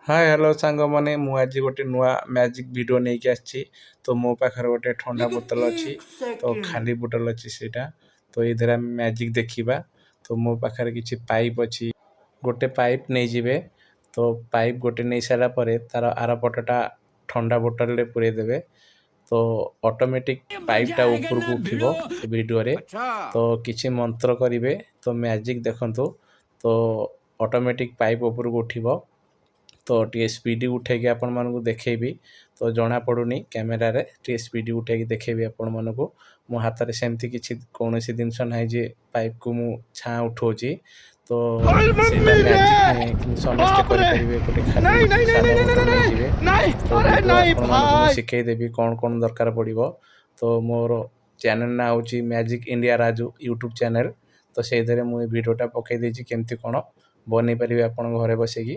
Hi hello सांगମାନେ ମୁଁ ଆଜି ଗୋଟେ ନୂଆ ମ୍ୟାଜିକ୍ ଭିଡ଼ିଓ ନେଇକି ଆସିଛି। ତ ମୋ ପାଖରେ ଗୋଟେ ଥଣ୍ଡା ବୋତଲ ଅଛି, ତ ଖାଲି ବୋତଲ ଅଛି ସେଇଟା। ତ ଏଇଥିରେ ଆମେ ମ୍ୟାଜିକ୍ ଦେଖିବା। ତ ମୋ ପାଖରେ କିଛି ପାଇପ୍ ଅଛି, ଗୋଟେ ପାଇପ୍ ନେଇଯିବେ। ତ ପାଇପ୍ ଗୋଟେ ନେଇ ସାରିଲା ପରେ ତାର ଆର ପଟଟା ଥଣ୍ଡା ବୋତଲରେ ପୁରେଇ ଦେବେ। ତ ଅଟୋମେଟିକ୍ ପାଇପ୍ଟା ଉପରକୁ ଉଠିବ ସେ ଭିଡ଼ିଓରେ। ତ କିଛି ମନ୍ତ୍ର କରିବେ, ତ ମ୍ୟାଜିକ୍ ଦେଖନ୍ତୁ। ତ ଅଟୋମେଟିକ୍ ପାଇପ୍ ଉପରକୁ ଉଠିବ। ତ ଟିକେ ସ୍ପିଡ଼ି ଉଠେଇକି ଆପଣମାନଙ୍କୁ ଦେଖେଇବି। ତ ଜଣାପଡ଼ୁନି କ୍ୟାମେରାରେ, ଟିକେ ସ୍ପିଡ଼ି ଉଠେଇକି ଦେଖେଇବି ଆପଣମାନଙ୍କୁ। ମୋ ହାତରେ ସେମିତି କିଛି କୌଣସି ଜିନିଷ ନାହିଁ ଯେ ପାଇପ୍କୁ ମୁଁ ଛାଁ ଉଠଉଛି। ତ ସେଇଟା ମ୍ୟାଜିକ୍ ନୁହେଁ, କିନ୍ତୁ ସମସ୍ତେ କରିପାରିବେ। ଗୋଟେ ଖାଲି ସାଦା ବୋତଲ ନେଇଯିବେ। ତ ଭିଡ଼ିଓ ଆପଣମାନଙ୍କୁ ମୁଁ ଶିଖେଇଦେବି କ'ଣ କ'ଣ ଦରକାର ପଡ଼ିବ। ତ ମୋର ଚ୍ୟାନେଲ୍ ନାଁ ହେଉଛି magic India Raju YouTube channel. ତ ସେଇଥିରେ ମୁଁ ଏ ଭିଡ଼ିଓଟା ପକେଇ ଦେଇଛି, କେମିତି କ'ଣ ବନେଇ ପାରିବେ ଆପଣ ଘରେ ବସିକି।